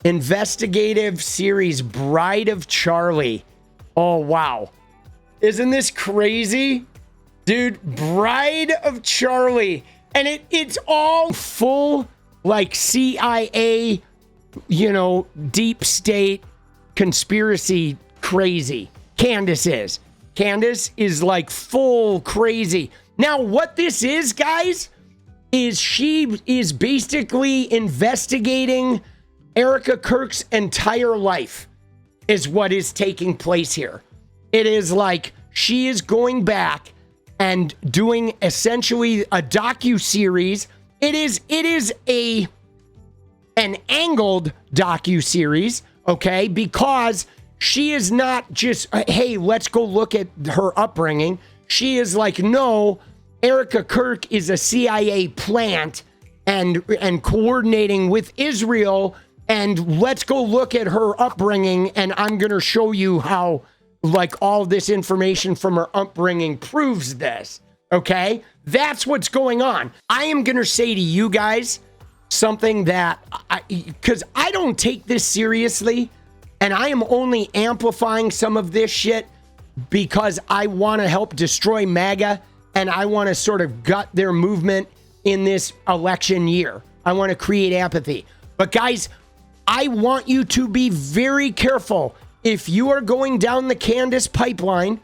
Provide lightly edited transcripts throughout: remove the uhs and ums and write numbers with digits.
investigative series Bride of Charlie. Oh, wow. Isn't this crazy? Dude, Bride of Charlie. And it's all full, like, CIA, you know, deep state conspiracy crazy. Candace is. Candace is, like, full crazy. Now, what this is, guys, is she is basically investigating Erika Kirk's entire life is what is taking place here. It is like she is going back and doing essentially a docu-series. It is an angled docu-series, okay? Because she is not just, hey, let's go look at her upbringing. She is like, no, Erika Kirk is a CIA plant and coordinating with Israel, and let's go look at her upbringing, and I'm going to show you how, like, all this information from her upbringing proves this, okay? That's what's going on. I am going to say to you guys something that, because I don't take this seriously, and I am only amplifying some of this shit because I want to help destroy MAGA, and I want to sort of gut their movement in this election year. I want to create apathy. But guys, I want you to be very careful. If you are going down the Candace pipeline,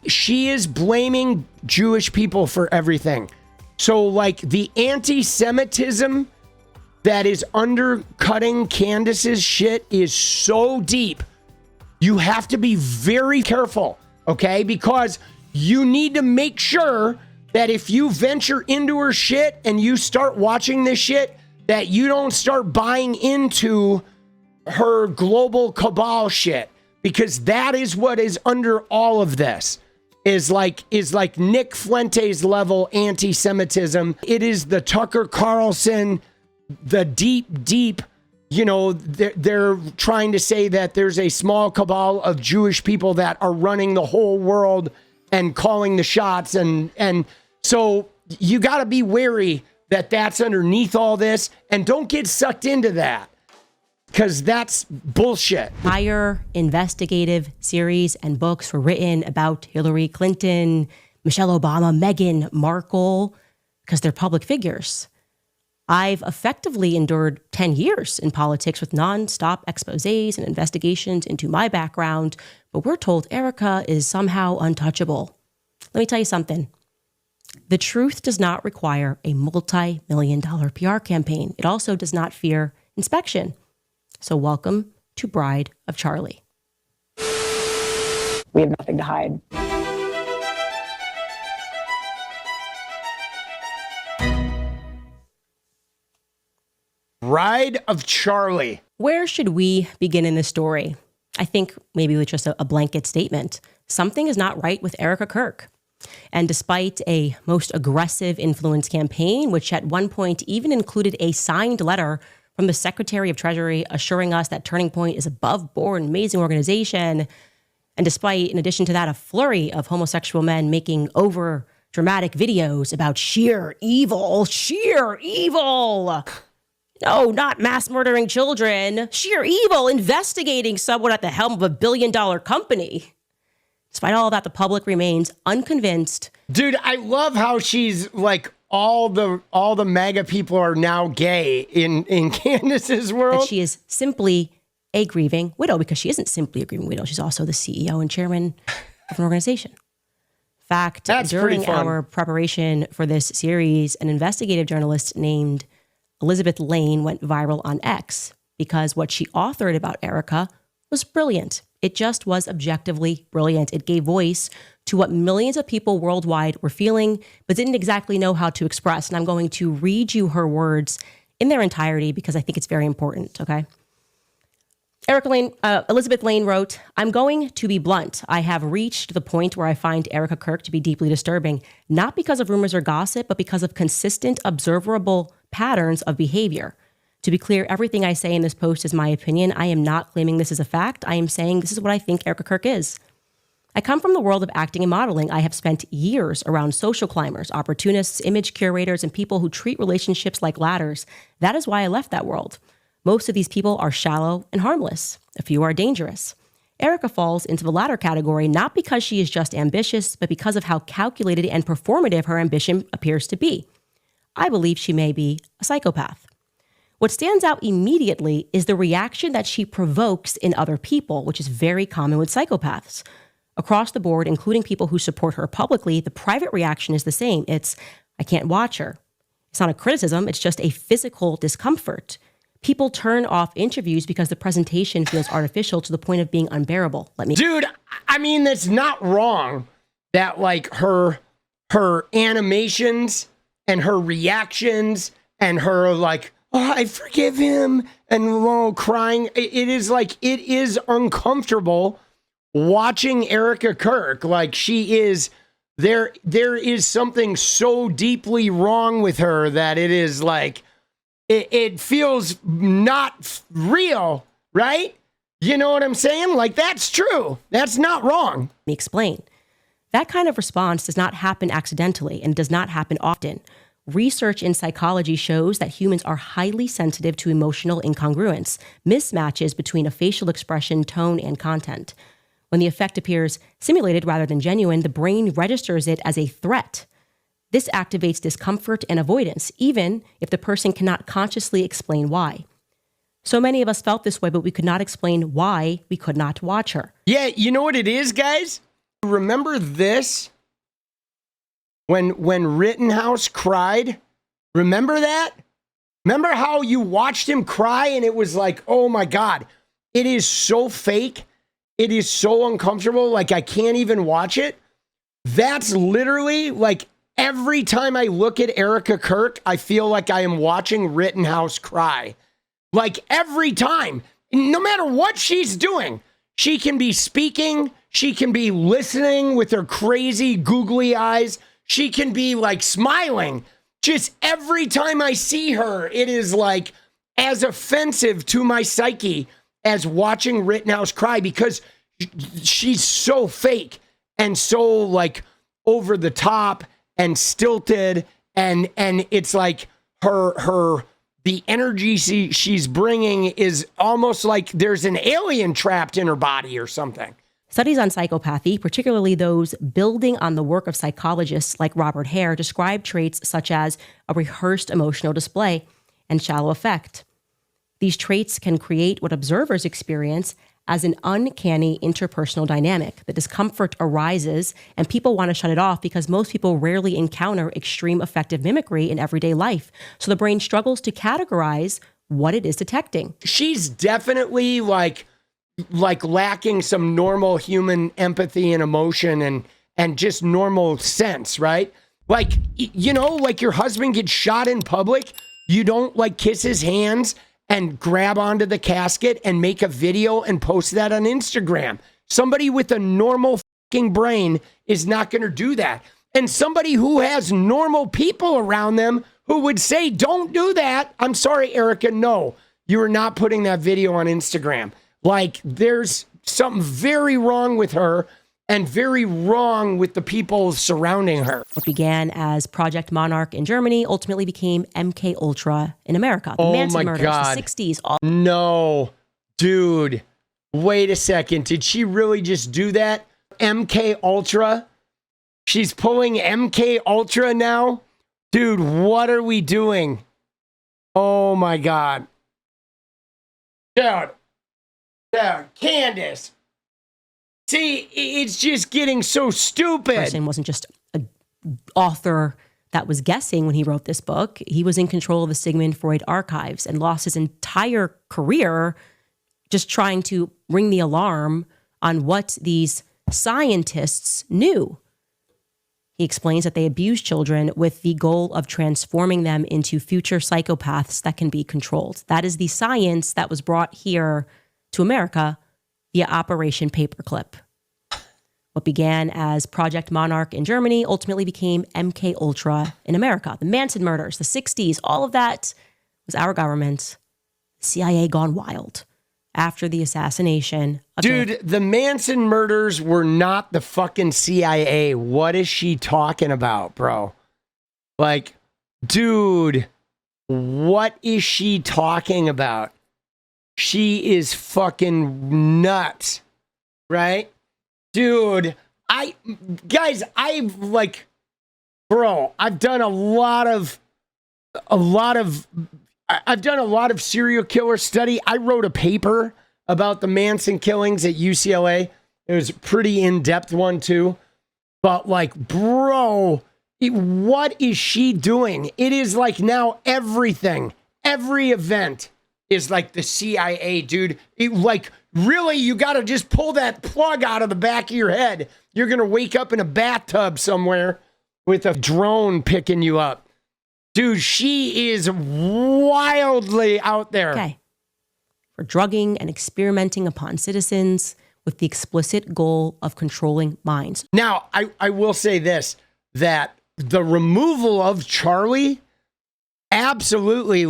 she is blaming Jewish people for everything. So, like, the anti-Semitism that is undercutting Candace's shit is so deep. You have to be very careful, okay? Because you need to make sure that if you venture into her shit and you start watching this shit, that you don't start buying into her global cabal shit, because that is what is under all of this. Is like Nick Fuentes level anti-Semitism. It is the Tucker Carlson, the deep, you know, they're trying to say that there's a small cabal of Jewish people that are running the whole world and calling the shots. And so you got to be wary that that's underneath all this, and don't get sucked into that, because that's bullshit. Entire investigative series and books were written about Hillary Clinton, Michelle Obama, Meghan Markle, because they're public figures. I've effectively endured 10 years in politics with nonstop exposés and investigations into my background, but we're told Erika is somehow untouchable. Let me tell you something. The truth does not require a multi-million-dollar PR campaign. It also does not fear inspection. So welcome to Bride of Charlie. We have nothing to hide. Bride of Charlie. Where should we begin in this story? I think maybe with just a blanket statement. Something is not right with Erika Kirk. And despite a most aggressive influence campaign, which at one point even included a signed letter from the Secretary of Treasury assuring us that Turning Point is above board, an amazing organization, and despite, in addition to that, a flurry of homosexual men making over dramatic videos about sheer evil. No, not mass murdering children. Sheer evil, investigating someone at the helm of a billion-dollar company. Despite all of that, the public remains unconvinced. Dude, I love how she's like, all the MAGA people are now gay in Candace's world. That she is simply a grieving widow, because she isn't simply a grieving widow. She's also the CEO and chairman of an organization. In fact, during our preparation for this series, an investigative journalist named Elizabeth Lane went viral on X because what she authored about Erika was brilliant. It just was objectively brilliant. It gave voice to what millions of people worldwide were feeling, but didn't exactly know how to express. And I'm going to read you her words in their entirety because I think it's very important, okay? Elizabeth Lane wrote, "I'm going to be blunt. I have reached the point where I find Erika Kirk to be deeply disturbing, not because of rumors or gossip, but because of consistent, observable patterns of behavior. To be clear, everything I say in this post is my opinion. I am not claiming this is a fact. I am saying this is what I think Erika Kirk is. I come from the world of acting and modeling. I have spent years around social climbers, opportunists, image curators, and people who treat relationships like ladders. That is why I left that world. Most of these people are shallow and harmless. A few are dangerous. Erika falls into the latter category not because she is just ambitious, but because of how calculated and performative her ambition appears to be. I believe she may be a psychopath. What stands out immediately is the reaction that she provokes in other people, which is very common with psychopaths. Across the board, including people who support her publicly, the private reaction is the same. It's, I can't watch her. It's not a criticism, it's just a physical discomfort. People turn off interviews because the presentation feels artificial to the point of being unbearable. Dude, I mean, that's not wrong that like her animations and her reactions and her like, oh, I forgive him and crying. It is uncomfortable watching Erika Kirk. Like she is, there is something so deeply wrong with her that it is like, it feels not real, right? You know what I'm saying? Like, that's true. That's not wrong. Let me explain. That kind of response does not happen accidentally and does not happen often. Research in psychology shows that humans are highly sensitive to emotional incongruence, mismatches between a facial expression, tone, and content. When the effect appears simulated rather than genuine, the brain registers it as a threat. This activates discomfort and avoidance, even if the person cannot consciously explain why. So many of us felt this way, but we could not explain why we could not watch her. Yeah, you know what it is, guys? Remember this? When Rittenhouse cried? Remember that? Remember how you watched him cry and it was like, oh my God, it is so fake. It is so uncomfortable. Like, I can't even watch it. That's literally like, every time I look at Erika Kirk, I feel like I am watching Rittenhouse cry. Like every time, no matter what she's doing, she can be speaking, she can be listening with her crazy googly eyes, she can be like smiling. Just every time I see her, it is like as offensive to my psyche as watching Rittenhouse cry because she's so fake and so like over the top and stilted, and it's like the energy she's bringing is almost like there's an alien trapped in her body or something. Studies on psychopathy, particularly those building on the work of psychologists like Robert Hare, describe traits such as a rehearsed emotional display and shallow affect. These traits can create what observers experience as an uncanny interpersonal dynamic. The discomfort arises and people want to shut it off because most people rarely encounter extreme affective mimicry in everyday life. So the brain struggles to categorize what it is detecting. She's definitely like lacking some normal human empathy and emotion and just normal sense, right? Like, you know, like your husband gets shot in public, you don't like kiss his hands and grab onto the casket and make a video and post that on Instagram. Somebody with a normal fucking brain is not going to do that. And somebody who has normal people around them who would say, don't do that. I'm sorry, Erika, no, you are not putting that video on Instagram. Like, there's something very wrong with her and very wrong with the people surrounding her. What began as Project Monarch in Germany ultimately became MKUltra in America. The Oh Manson my murders, God. the 60s. No, dude, wait a second. Did she really just do that? MKUltra? She's pulling MKUltra now? Dude, what are we doing? Oh my God. Dude, Candace. See, it's just getting so stupid. Person wasn't just an author that was guessing when he wrote this book. He was in control of the Sigmund Freud archives and lost his entire career just trying to ring the alarm on what these scientists knew. He explains that they abuse children with the goal of transforming them into future psychopaths that can be controlled. That is the science that was brought here to America via Operation Paperclip. What began as Project Monarch in Germany ultimately became MKUltra in America. The Manson murders, the 60s, all of that was our government, CIA gone wild after the assassination of Dude, the Manson murders were not the fucking CIA. What is she talking about, bro? Like, dude, what is she talking about? She is fucking nuts, right? Dude, I've done a lot of serial killer study. I wrote a paper about the Manson killings at UCLA. It was a pretty in-depth one too. But like, bro, what is she doing? It is like now everything, every event is like the CIA, dude. Really, you got to just pull that plug out of the back of your head. You're going to wake up in a bathtub somewhere with a drone picking you up. Dude, she is wildly out there. Okay. For drugging and experimenting upon citizens with the explicit goal of controlling minds. Now, I will say this, that the removal of Charlie absolutely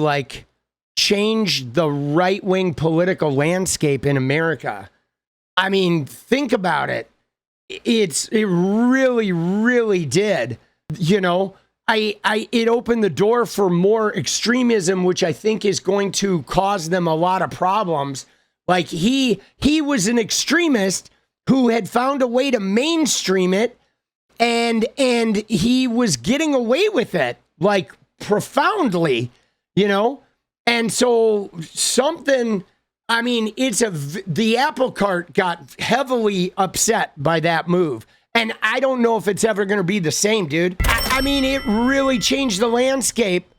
changed the right-wing political landscape in America. I mean, think about it. It really, really did. You know, it opened the door for more extremism, which I think is going to cause them a lot of problems. Like he was an extremist who had found a way to mainstream it, and he was getting away with it, like profoundly, you know? And so the apple cart got heavily upset by that move. And I don't know if it's ever going to be the same, dude. I mean, it really changed the landscape